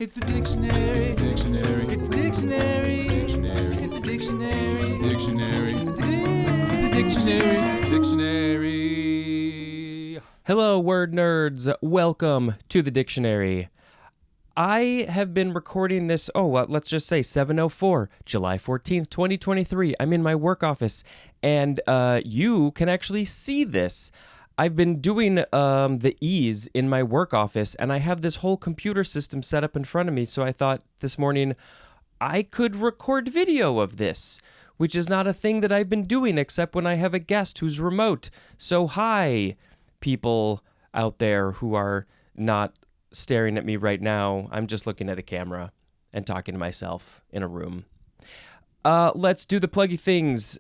It's the dictionary. It's the dictionary. It's the dictionary. It's the dictionary. Dictionary. It's the dictionary. It's the dictionary. Hello, word nerds. Welcome to the dictionary. I have been recording this, let's just say 7:04, July 14th, 2023. I'm in my work office, and you can actually see this. I've been doing the E's in my work office, and I have this whole computer system set up in front of me, so I thought this morning I could record video of this, which is not a thing that I've been doing except when I have a guest who's remote. So hi, people out there who are not staring at me right now. I'm just looking at a camera and talking to myself in a room. Let's do the pluggy things.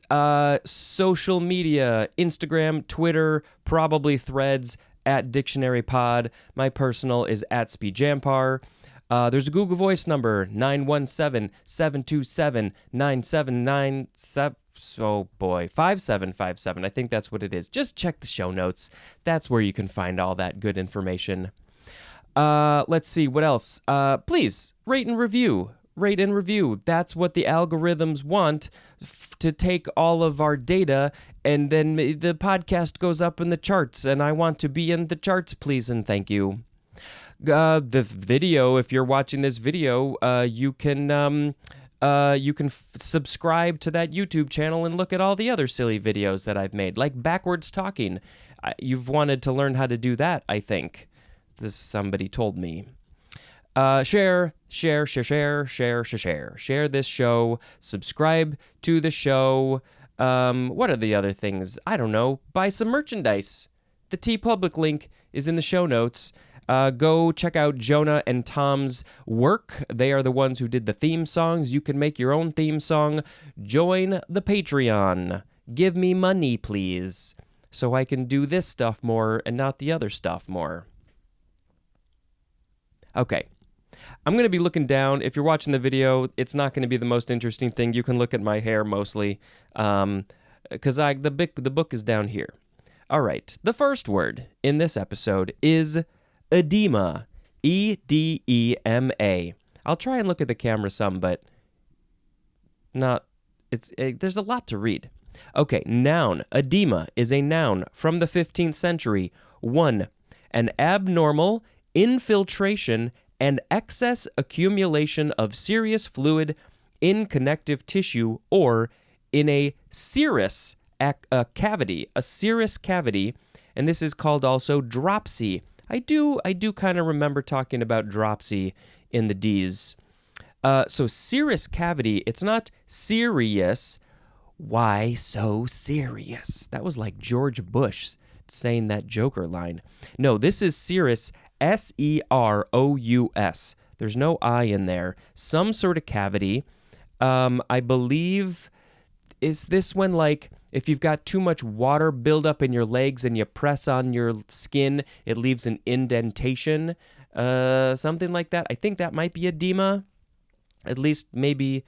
Social media, Instagram, Twitter, probably Threads, at dictionarypod. My personal is at speedjampar. There's a Google Voice number, 917-727-9797. Oh boy, 5757. I think that's what it is. Just check the show notes. That's where you can find all that good information. Let's see, what else? Please, rate and review. Rate and review. That's what the algorithms want, to take all of our data, and then the podcast goes up in the charts, and I want to be in the charts, please and thank you. The video, if you're watching this video, you can subscribe to that YouTube channel and look at all the other silly videos that I've made, like backwards talking. You've wanted to learn how to do that, I think. Somebody told me. Share this show, subscribe to the show. What are the other things? I don't know. Buy some merchandise. The TeePublic link is in the show notes. Go check out Jonah and Tom's work. They are the ones who did the theme songs. You can make your own theme song. Join the Patreon. Give me money, please, so I can do this stuff more and not the other stuff more. Okay. I'm going to be looking down. If you're watching the video, it's not going to be the most interesting thing. You can look at my hair mostly, because the book is down here. All right. The first word in this episode is edema. E-D-E-M-A. I'll try and look at the camera some, but there's a lot to read. Okay, noun. Edema is a noun from the 15th century. 1. An abnormal infiltration and excess accumulation of serous fluid in connective tissue or in a serous cavity, and this is called also dropsy. I do kind of remember talking about dropsy in the D's. So serous cavity, it's not serious. Why so serious? That was like George Bush saying that Joker line. No, this is serous, S-E-R-O-U-S. There's no I in there. Some sort of cavity. I believe, is this when, like, if you've got too much water build up in your legs and you press on your skin, it leaves an indentation? Something like that. I think that might be edema. At least maybe.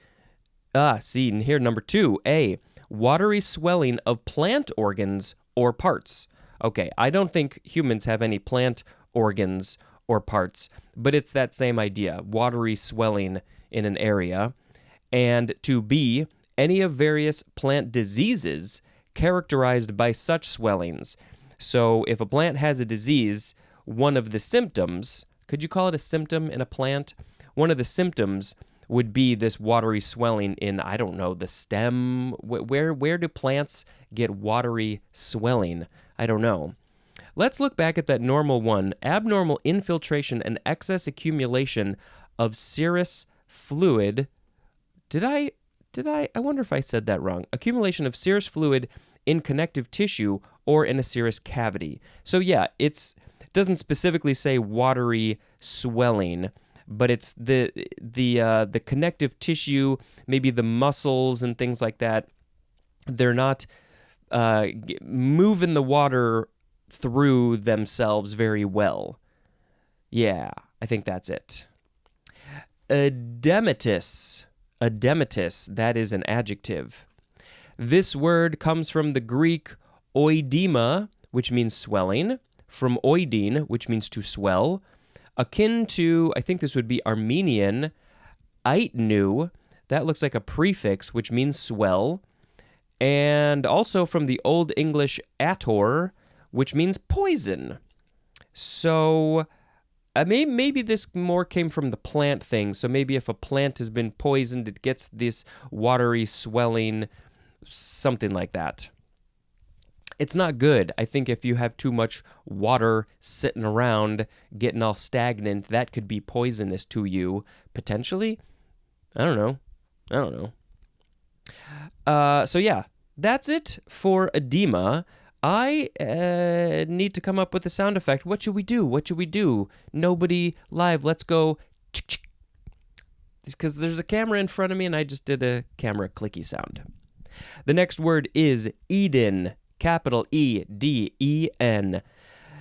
See, and here, number 2, A. Watery swelling of plant organs or parts. Okay, I don't think humans have any plant organs or parts, but it's that same idea, watery swelling in an area. And to B, any of various plant diseases characterized by such swellings. So if a plant has a disease, one of the symptoms, could you call it a symptom in a plant? One of the symptoms would be this watery swelling in, I don't know, the stem. Where do plants get watery swelling? I don't know. Let's look back at that normal one. Abnormal infiltration and excess accumulation of serous fluid. Did I wonder if I said that wrong. Accumulation of serous fluid in connective tissue or in a serous cavity. So yeah, it doesn't specifically say watery swelling, but it's the connective tissue, maybe the muscles and things like that. They're not moving the water through themselves very well. Yeah, I think that's it. Edematous, that is an adjective. This word comes from the Greek oedema, which means swelling, from oidein, which means to swell, Akin to, I think this would be Armenian, aitnu. That looks like a prefix, which means swell. And also from the Old English ator, which means poison. So maybe this more came from the plant thing. So maybe if a plant has been poisoned, it gets this watery swelling, something like that. It's not good. I think if you have too much water sitting around, getting all stagnant, that could be poisonous to you, potentially. I don't know. So yeah, that's it for edema. I need to come up with a sound effect. What should we do? Nobody live. Let's go. Because there's a camera in front of me and I just did a camera clicky sound. The next word is Eden. Capital E-D-E-N.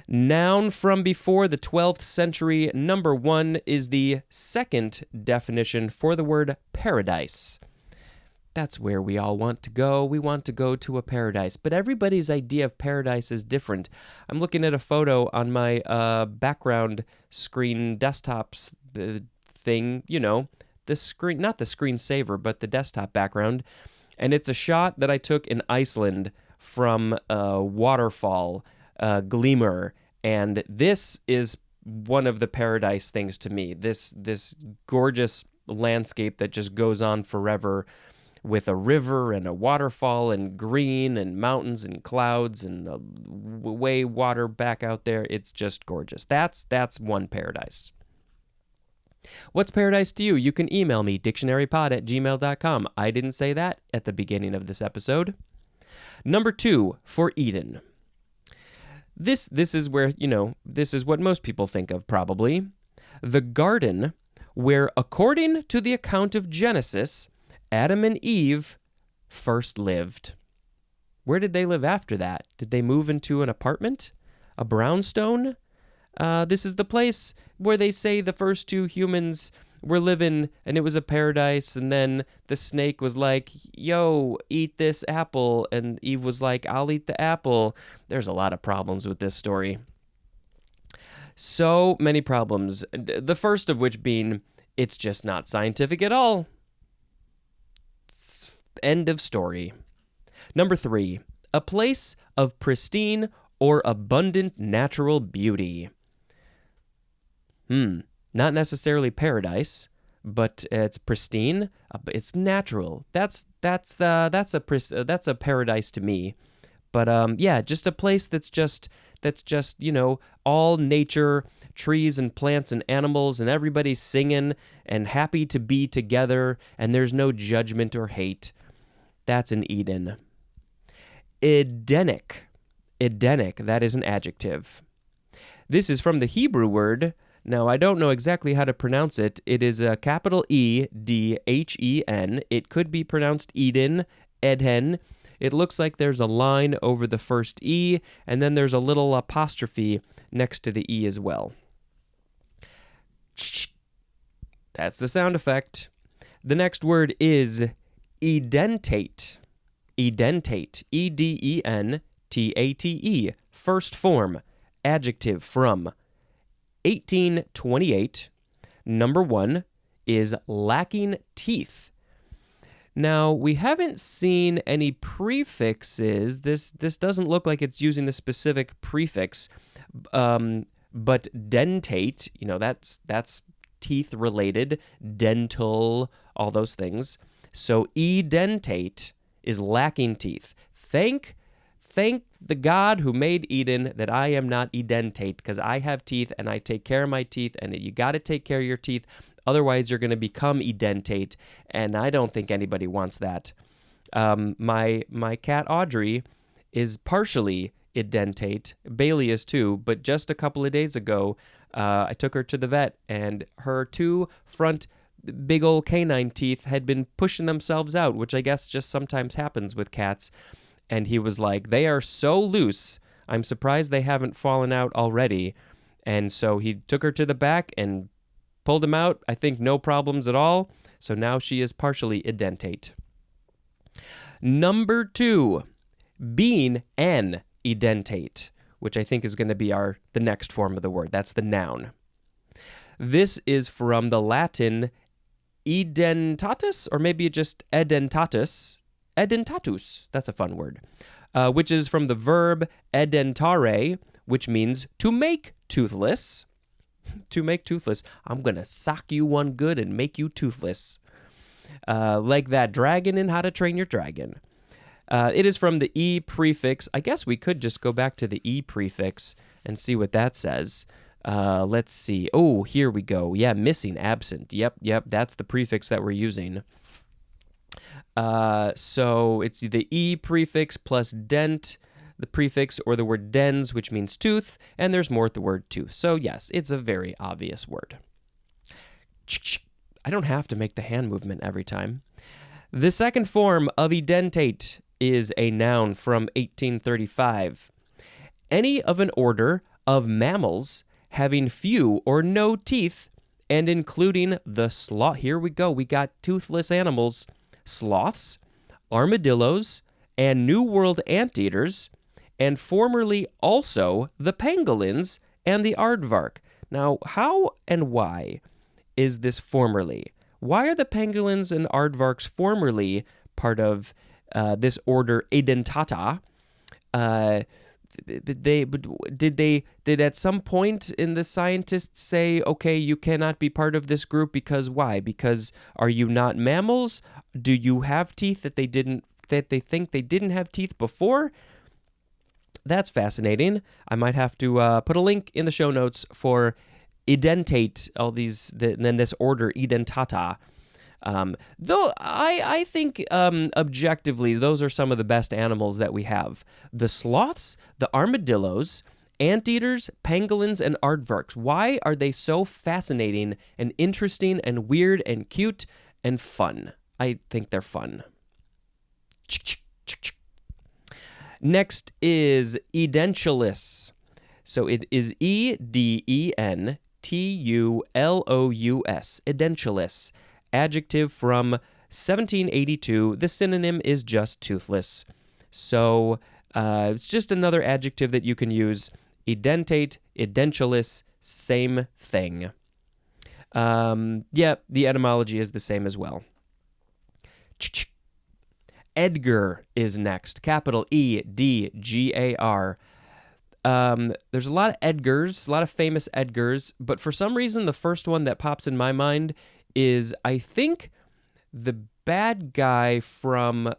Noun from before the 12th century. Number 1 is the second definition for the word paradise. That's where we all want to go. We want to go to a paradise. But everybody's idea of paradise is different. I'm looking at a photo on my background screen desktops thing, the screen, not the screensaver, but the desktop background. And it's a shot that I took in Iceland from a waterfall, Gleamer. And this is one of the paradise things to me. This gorgeous landscape that just goes on forever, with a river and a waterfall and green and mountains and clouds and the way water back out there. It's just gorgeous. That's one paradise. What's paradise to you? You can email me, dictionarypod@gmail.com. I didn't say that at the beginning of this episode. Number 2 for Eden. This is where, this is what most people think of probably. The garden where, according to the account of Genesis, Adam and Eve first lived. Where did they live after that? Did they move into an apartment? A brownstone? This is the place where they say the first 2 humans were living and it was a paradise, and then the snake was like, yo, eat this apple, and Eve was like, I'll eat the apple. There's a lot of problems with this story. So many problems. The first of which being, it's just not scientific at all. End of story. Number 3, a place of pristine or abundant natural beauty. Not necessarily paradise, but it's pristine. It's natural. That's a paradise to me. But yeah, just a place that's just all nature, trees and plants and animals, and everybody's singing and happy to be together, and there's no judgment or hate. That's an Eden. Edenic, that is an adjective. This is from the Hebrew word. Now, I don't know exactly how to pronounce it. It is a capital E-D-H-E-N. It could be pronounced Eden, Edhen. It looks like there's a line over the first E, and then there's a little apostrophe next to the E as well. That's the sound effect. The next word is edentate. Edentate. E-D-E-N-T-A-T-E. First form. Adjective from 1828. Number 1 is lacking teeth. Now, we haven't seen any prefixes. This doesn't look like it's using a specific prefix, but dentate, that's teeth related, dental, all those things. So edentate is lacking teeth. Thank the God who made Eden that I am not edentate, because I have teeth and I take care of my teeth, and you got to take care of your teeth. Otherwise, you're going to become edentate, and I don't think anybody wants that. My cat Audrey is partially edentate. Bailey is too, but just a couple of days ago, I took her to the vet, and her 2 front big old canine teeth had been pushing themselves out, which I guess just sometimes happens with cats. And he was like, they are so loose, I'm surprised they haven't fallen out already. And so he took her to the back and pulled them out. I think no problems at all. So now she is partially edentate. Number 2, being an edentate, which I think is going to be the next form of the word. That's the noun. This is from the Latin edentatus, or maybe just edentatus. Edentatus, that's a fun word, which is from the verb edentare, which means to make toothless. To make toothless. I'm going to sock you one good and make you toothless. Like that dragon in How to Train Your Dragon. It is from the E prefix. I guess we could just go back to the E prefix and see what that says. Let's see. Oh, here we go. Yeah, missing, absent. Yep, that's the prefix that we're using. So it's the E prefix plus dent, the prefix, or the word dens, which means tooth, and there's more at the word tooth. So yes, it's a very obvious word. I don't have to make the hand movement every time. The second form of edentate is a noun from 1835. Any of an order of mammals having few or no teeth, and including the sloth. Here we go. We got toothless animals. Sloths, armadillos, and New World anteaters, and formerly also the pangolins and the aardvark. Now, how and why is this formerly? Why are the pangolins and aardvarks formerly part of this order edentata? Did at some point in the scientists say, okay, you cannot be part of this group because why? Because are you not mammals? Do you have teeth that they think they didn't have teeth before? That's fascinating. I might have to put a link in the show notes for edentate, all these, and then this order edentata. Though I think objectively, those are some of the best animals that we have. The sloths, the armadillos, anteaters, pangolins, and aardvarks. Why are they so fascinating and interesting and weird and cute and fun? I think they're fun. Next is edentulous. So it is edentulous, edentulous. Adjective from 1782. The synonym is just toothless. So it's just another adjective that you can use. Edentate, edentulous, same thing. Yeah, the etymology is the same as well. Edgar is next. Capital Edgar. There's a lot of Edgars, a lot of famous Edgars, but for some reason, the first one that pops in my mind is, I think, the bad guy from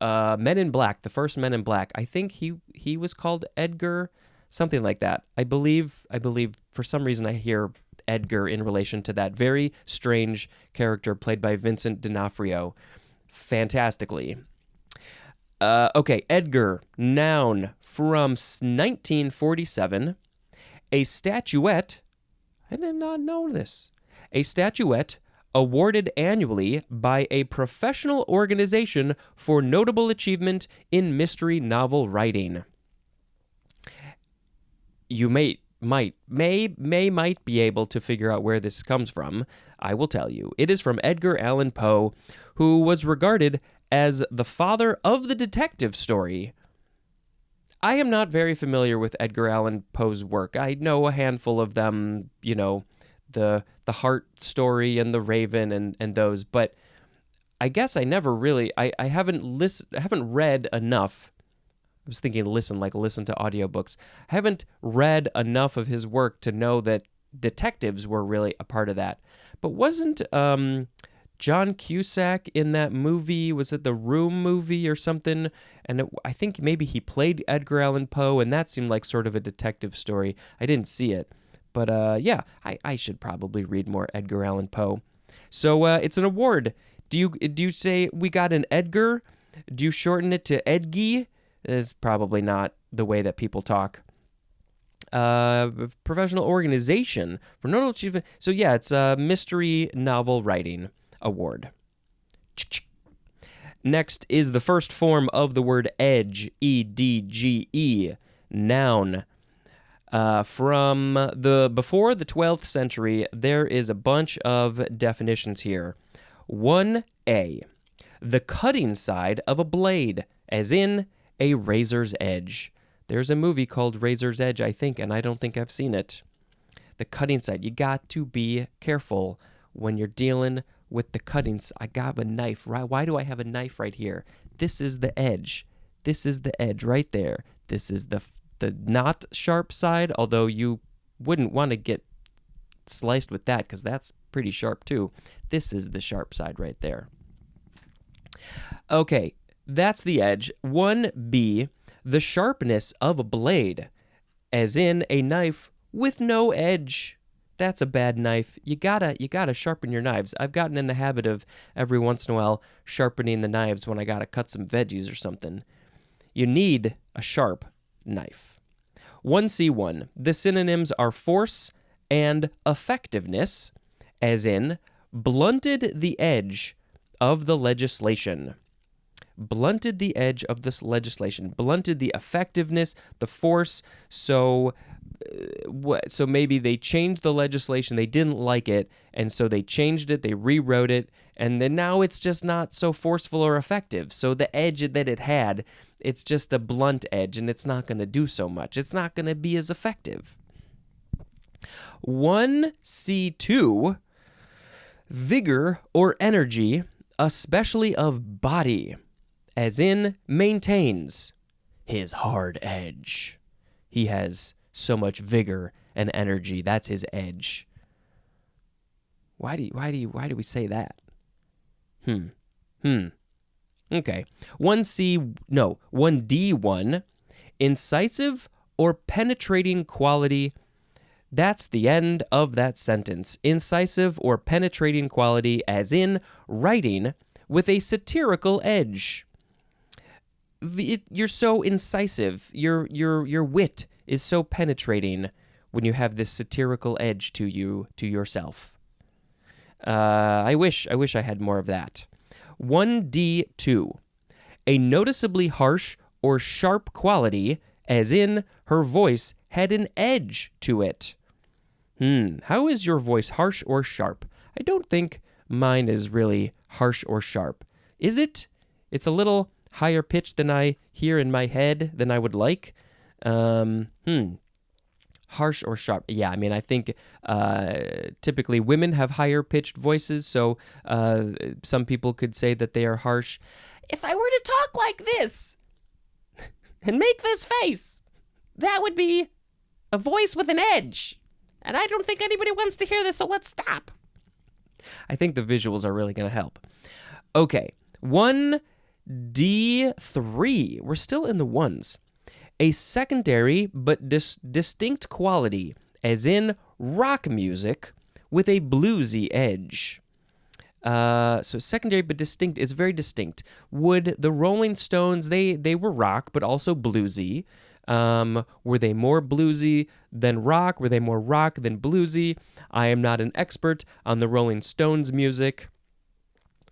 Men in Black, the first Men in Black. I think he was called Edgar, something like that. I believe for some reason I hear Edgar in relation to that very strange character played by Vincent D'Onofrio fantastically. Okay, Edgar, noun from 1947. A statuette, I did not know this. A statuette awarded annually by a professional organization for notable achievement in mystery novel writing. You might be able to figure out where this comes from. I will tell you. It is from Edgar Allan Poe, who was regarded as the father of the detective story. I am not very familiar with Edgar Allan Poe's work. I know a handful of them, the Heart story and the Raven and those, but I guess I never really, I haven't read enough. I was thinking listen to audiobooks. I haven't read enough of his work to know that detectives were really a part of that. But wasn't John Cusack in that movie? Was it the Room movie or something? And I think maybe he played Edgar Allan Poe, and that seemed like sort of a detective story. I didn't see it. But yeah, I should probably read more Edgar Allan Poe. So it's an award. Do you say we got an Edgar? Do you shorten it to Edgy? It's probably not the way that people talk. Professional organization for notable achievement. So yeah, it's a mystery novel writing award. Next is the first form of the word edge, E-D-G-E, noun. From before the 12th century, there is a bunch of definitions here. 1A, the cutting side of a blade, as in a razor's edge. There's a movie called Razor's Edge, I think, and I don't think I've seen it. the cutting side. You got to be careful when you're dealing with the cuttings. I got a knife, right? Why do I have a knife right here? This is the edge. This is the edge right there. This is the not sharp side, although you wouldn't want to get sliced with that because that's pretty sharp too. This is the sharp side right there. Okay, that's the edge. 1B, the sharpness of a blade, as in a knife with no edge. That's a bad knife. You gotta sharpen your knives. I've gotten in the habit of every once in a while sharpening the knives when I gotta cut some veggies or something. You need a sharp knife. 1C1, the synonyms are force and effectiveness, as in blunted the edge of the legislation. Blunted the edge of this legislation. Blunted the effectiveness, the force. So maybe they changed the legislation. They didn't like it, and so they changed it. They rewrote it, and then now it's just not so forceful or effective. So the edge that it had, it's just a blunt edge, and it's not going to do so much. It's not going to be as effective. 1C2, vigor or energy, especially of body, as in maintains his hard edge. He has so much vigor and energy. That's his edge. Why do we say that? Okay. 1D1, incisive or penetrating quality. That's the end of that sentence. Incisive or penetrating quality, as in writing with a satirical edge. You're so incisive. Your wit is so penetrating when you have this satirical edge to yourself. I wish I had more of that. 1D2, a noticeably harsh or sharp quality, as in her voice had an edge to it. How is your voice, harsh or sharp? I don't think mine is really harsh or sharp. Is it? It's a little higher pitched than I hear in my head than I would like. Harsh or sharp? Yeah, I mean, I think typically women have higher pitched voices, so some people could say that they are harsh. If I were to talk like this and make this face, that would be a voice with an edge. And I don't think anybody wants to hear this, so let's stop. I think the visuals are really going to help. Okay, 1D3. We're still in the ones. A secondary but distinct quality, as in rock music with a bluesy edge. So secondary but distinct is very distinct. Would the Rolling Stones, they were rock but also bluesy. Were they more bluesy than rock? Were they more rock than bluesy? I am not an expert on the Rolling Stones music.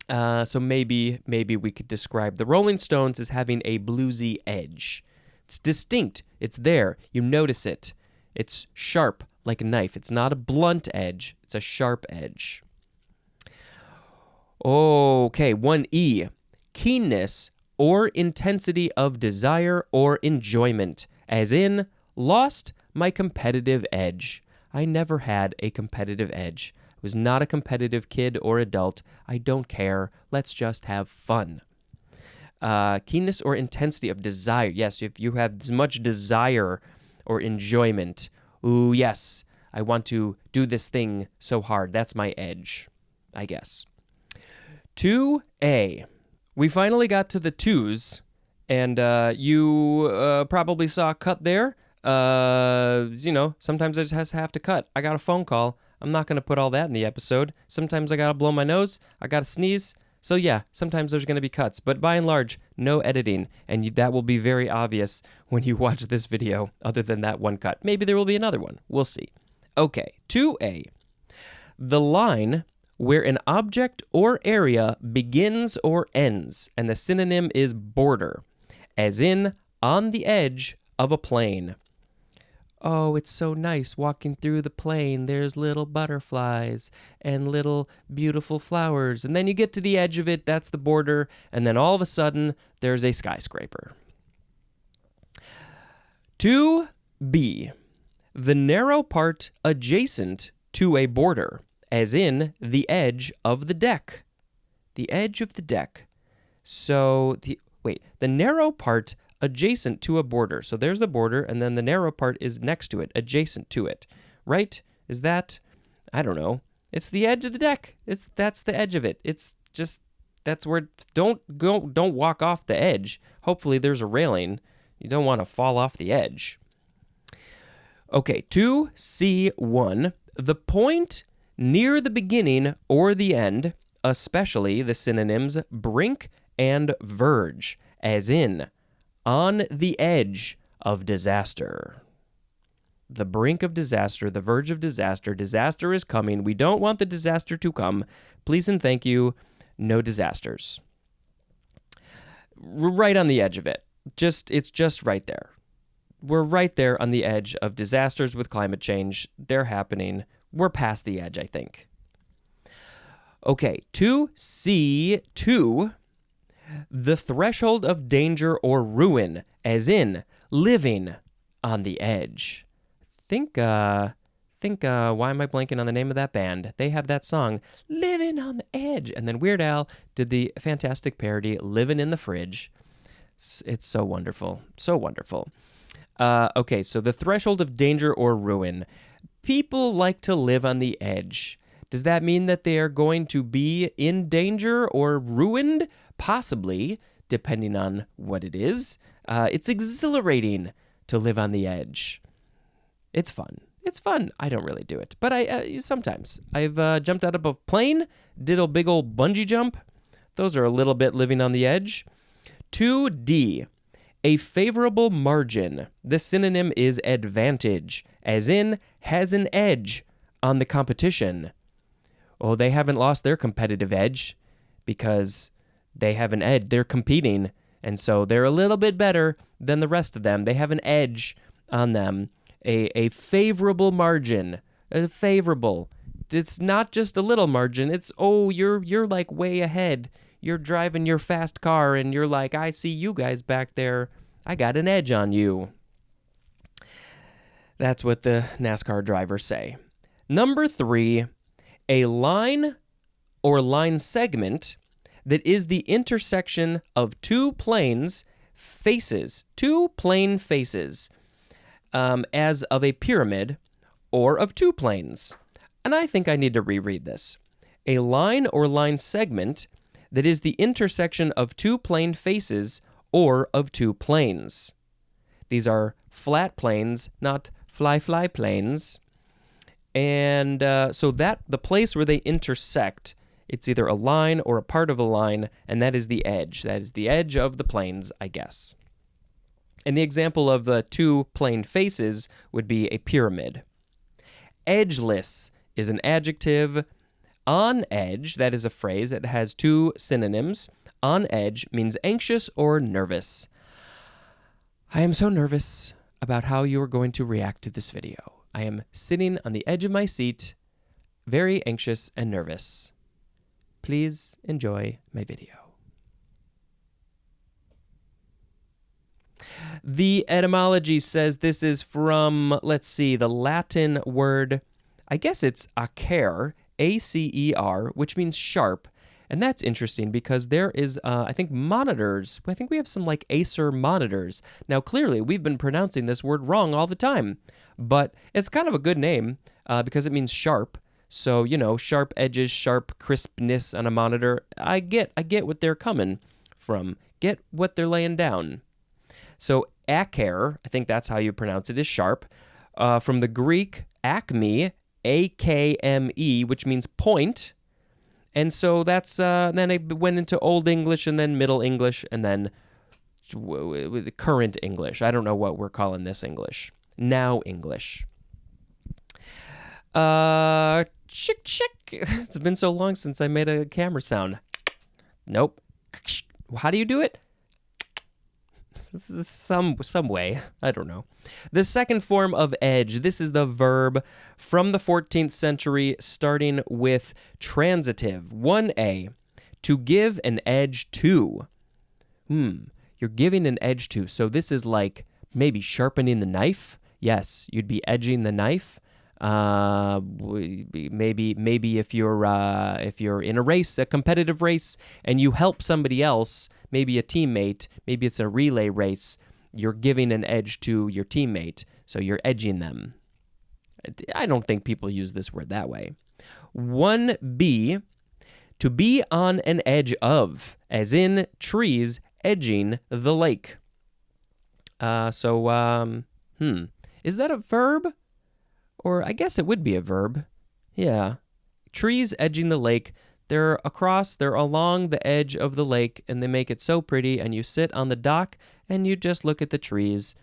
So maybe we could describe the Rolling Stones as having a bluesy edge. It's distinct. It's there. You notice it. It's sharp like a knife. It's not a blunt edge. It's a sharp edge. Okay, 1E. Keenness or intensity of desire or enjoyment, as in, lost my competitive edge. I never had a competitive edge. I was not a competitive kid or adult. I don't care. Let's just have fun. Keenness or intensity of desire. Yes, if you have as much desire or enjoyment. Ooh, yes, I want to do this thing so hard. That's my edge, I guess. 2A. We finally got to the twos, and you probably saw a cut there. Sometimes I just have to cut. I got a phone call. I'm not going to put all that in the episode. Sometimes I got to blow my nose. I got to sneeze. So yeah, sometimes there's going to be cuts, but by and large, no editing, and that will be very obvious when you watch this video, other than that one cut. Maybe there will be another one. We'll see. Okay, 2A. The line where an object or area begins or ends, and the synonym is border, as in on the edge of a plane. Oh, it's so nice walking through the plane. There's little butterflies and little beautiful flowers. And then you get to the edge of it, that's the border, and then all of a sudden, there's a skyscraper. 2B. the narrow part adjacent to a border, as in the edge of the deck. The edge of the deck. So, the narrow part adjacent to a border. So there's the border, and then the narrow part is next to it, adjacent to it. Right? Is that, I don't know. It's the edge of the deck. That's the edge of it. It's just, that's where, don't walk off the edge. Hopefully there's a railing. You don't want to fall off the edge. Okay, 2C1, the point near the beginning or the end, especially the synonyms brink and verge, as in on the edge of disaster. The brink of disaster, the verge of disaster. Disaster is coming. We don't want the disaster to come. Please and thank you. No disasters. We're right on the edge of it. It's just right there. We're right there on the edge of disasters with climate change. They're happening. We're past the edge, I think. Okay, 2C2, the threshold of danger or ruin, as in living on the edge. Think, why am I blanking on the name of that band? They have that song, Living on the Edge. And then Weird Al did the fantastic parody, Living in the Fridge. It's so wonderful. So wonderful. Okay, so the threshold of danger or ruin. People like to live on the edge. Does that mean that they are going to be in danger or ruined? Possibly, depending on what it is. It's exhilarating to live on the edge. It's fun. It's fun. I don't really do it, but I sometimes. I've jumped out of a plane, did a big old bungee jump. Those are a little bit living on the edge. 2D, a favorable margin. The synonym is advantage, as in has an edge on the competition. Oh, they haven't lost their competitive edge because they have an edge. They're competing, and so they're a little bit better than the rest of them. They have an edge on them. A favorable margin. A favorable. It's not just a little margin. It's, you're like way ahead. You're driving your fast car, and you're like, I see you guys back there. I got an edge on you. That's what the NASCAR drivers say. Number 3, a line or line segment that is the intersection of two planes faces, two plane faces, as of a pyramid or of two planes. And I think I need to reread this. A line or line segment that is the intersection of two plane faces or of two planes. These are flat planes, not fly planes. And so that the place where they intersect, it's either a line or a part of a line, and that is the edge. That is the edge of the planes, I guess. And the example of the two plane faces would be a pyramid. Edgeless is an adjective. On edge, that is a phrase that has two synonyms. On edge means anxious or nervous. I am so nervous about how you are going to react to this video. I am sitting on the edge of my seat, very anxious and nervous. Please enjoy my video. The etymology says this is from, the Latin word, I guess it's acer, A-C-E-R, which means sharp. And that's interesting because there is, I think, monitors. I think we have some Acer monitors. Now, clearly, we've been pronouncing this word wrong all the time. But it's kind of a good name because it means sharp. So, sharp edges, sharp crispness on a monitor. I get what they're coming from. Get what they're laying down. So acer, I think that's how you pronounce it, is sharp. From the Greek acme, A-K-M-E, which means point. And so that's, then it went into Old English and then Middle English and then current English. I don't know what we're calling this English. Now English. Chick. It's been so long since I made a camera sound. Nope. How do you do it? Some way. I don't know. The second form of edge, this is the verb from the 14th century, starting with transitive. 1a, to give an edge to. You're giving an edge to. So this is like maybe sharpening the knife. Yes, you'd be edging the knife. Maybe if you're in a race, a competitive race, and you help somebody else, maybe a teammate, maybe it's a relay race, you're giving an edge to your teammate, so you're edging them. I don't think people use this word that way. 1B, to be on an edge of, as in trees edging the lake. Is that a verb? Or I guess it would be a verb. Yeah. Trees edging the lake. They're along the edge of the lake, and they make it so pretty, and you sit on the dock, and you just look at the trees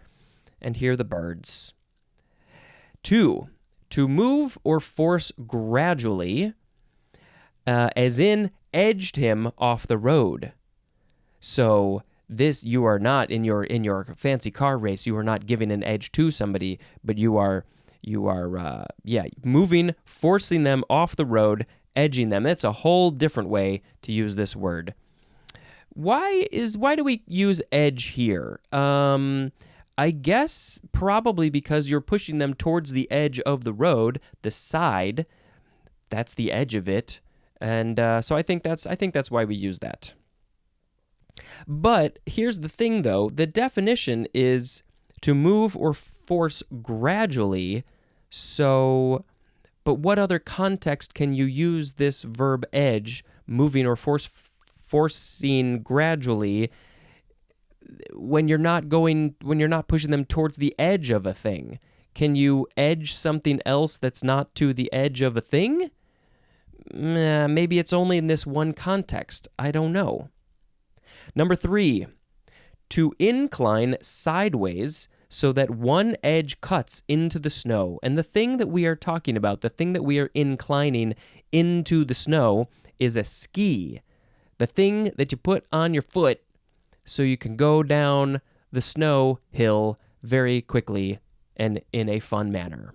and hear the birds. 2, to move or force gradually, as in edged him off the road. So this, you are not in your fancy car race, you are not giving an edge to somebody, but you are moving, forcing them off the road, edging them. That's a whole different way to use this word. Why do we use edge here? I guess probably because you're pushing them towards the edge of the road, the side. That's the edge of it, and so I think that's why we use that. But here's the thing, though: the definition is to move or force gradually. So, but what other context can you use this verb edge, moving or forcing gradually, when you're not pushing them towards the edge of a thing? Can you edge something else that's not to the edge of a thing? Maybe it's only in this one context. I don't know. Number 3, to incline sideways so that one edge cuts into the snow. And the thing that we are talking about, the thing that we are inclining into the snow, is a ski. The thing that you put on your foot so you can go down the snow hill very quickly and in a fun manner.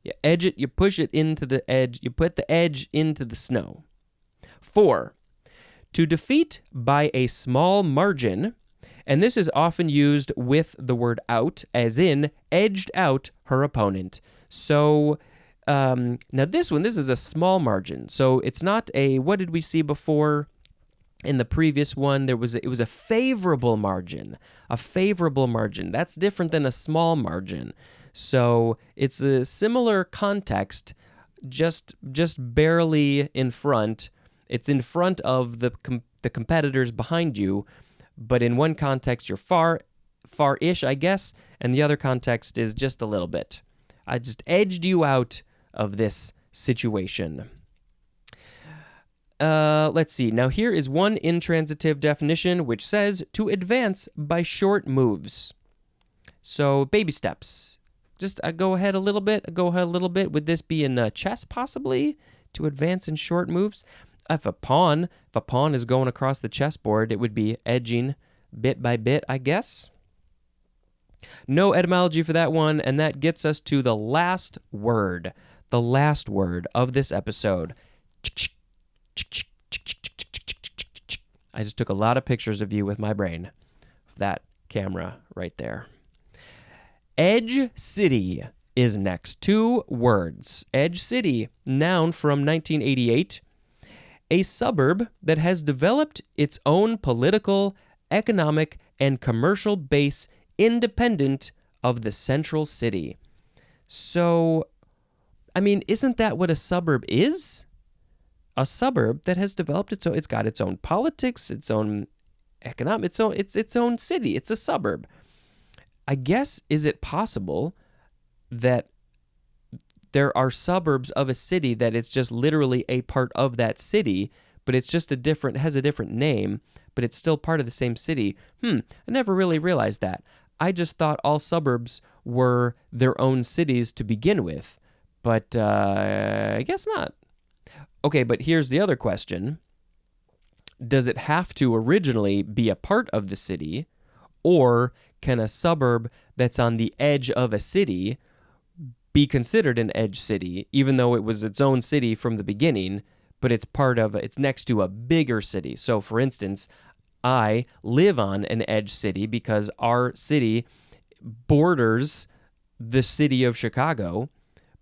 You edge it, you push it into the edge, you put the edge into the snow. 4, to defeat by a small margin, and this is often used with the word out, as in edged out her opponent. So now this is a small margin. So it's not a, what did we see before? In the previous one, it was a favorable margin. A favorable margin. That's different than a small margin. So it's a similar context, just barely in front. It's in front of the competitors behind you, but in one context you're far-ish, I guess, and the other context is just a little bit. I just edged you out of this situation. Let's see. Now here is one intransitive definition which says to advance by short moves. So baby steps. Just go ahead a little bit. Would this be in chess possibly? To advance in short moves? If a pawn is going across the chessboard, it would be edging bit by bit, I guess. No etymology for that one, and that gets us to the last word of this episode. I just took a lot of pictures of you with my brain. That camera right there. Edge City is next. 2 words. Edge City, noun from 1988. A suburb that has developed its own political, economic, and commercial base independent of the central city. So, I mean, isn't that what a suburb is? A suburb that has developed its own, it's got its own politics, its own economic, its own city. It's a suburb. I guess, is it possible that there are suburbs of a city that it's just literally a part of that city, but it's just has a different name, but it's still part of the same city? I never really realized that. I just thought all suburbs were their own cities to begin with, but I guess not. Okay, but here's the other question. Does it have to originally be a part of the city, or can a suburb that's on the edge of a city be considered an edge city, even though it was its own city from the beginning, but it's next to a bigger city? So, for instance, I live on an edge city because our city borders the city of Chicago,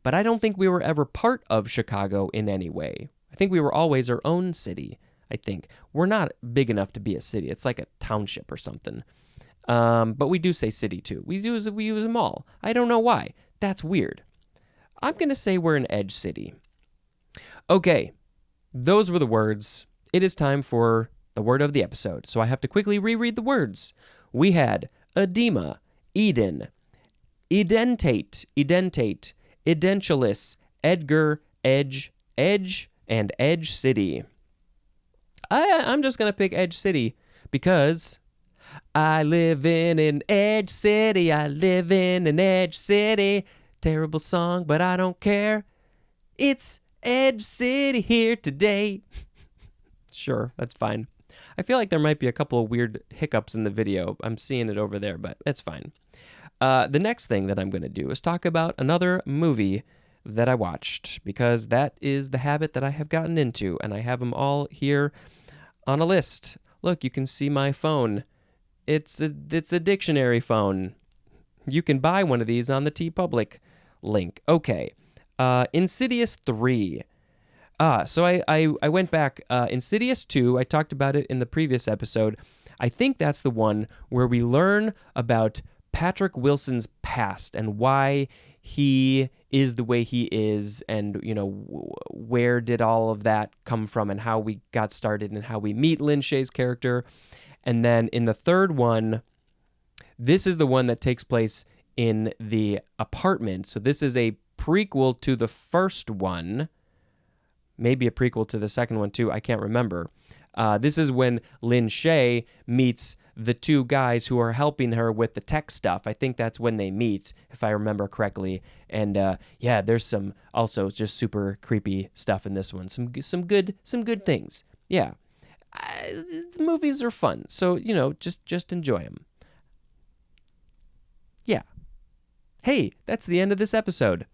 but I don't think we were ever part of Chicago in any way. I think we were always our own city, I think. We're not big enough to be a city. It's like a township or something. But we do say city too. We use them all. I don't know why. That's weird. I'm going to say we're an edge city. Okay, those were the words. It is time for the word of the episode, so I have to quickly reread the words. We had edema, Eden, edentate, edentulous, Edgar, edge, and edge city. I'm just going to pick edge city because I live in an edge city. I live in an edge city. Terrible song, but I don't care. It's edge city here today. Sure, that's fine. I feel like there might be a couple of weird hiccups in the video. I'm seeing it over there, but it's fine. The next thing that I'm going to do is talk about another movie that I watched, because that is the habit that I have gotten into, and I have them all here on a list. Look, you can see my phone. It's a dictionary phone. You can buy one of these on the TeePublic link. Okay. Insidious 3. So I went back. Insidious 2, I talked about it in the previous episode. I think that's the one where we learn about Patrick Wilson's past and why he is the way he is, and, you know, where did all of that come from and how we got started and how we meet Lin Shaye's character. And then in the third one, this is the one that takes place in the apartment. So this is a prequel to the first one, maybe a prequel to the second one too. I can't remember. This is when Lin Shaye meets the two guys who are helping her with the tech stuff. I think that's when they meet, if I remember correctly. And yeah, there's some also just super creepy stuff in this one. Some good things. Yeah, the movies are fun, so you know, just enjoy them. Yeah. Hey, that's the end of this episode.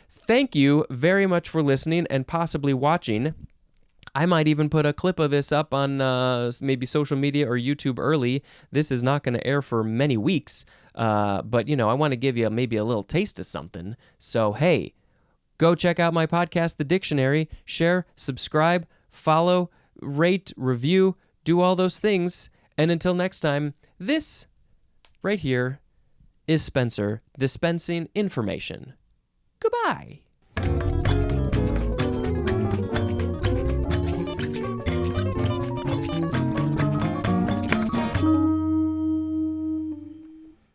Thank you very much for listening and possibly watching. I might even put a clip of this up on maybe social media or YouTube early. This is not going to air for many weeks, but, you know, I want to give you maybe a little taste of something. So, hey, go check out my podcast, The Dictionary. Share, subscribe, follow, rate, review, do all those things. And until next time, this right here is Spencer dispensing information. Goodbye.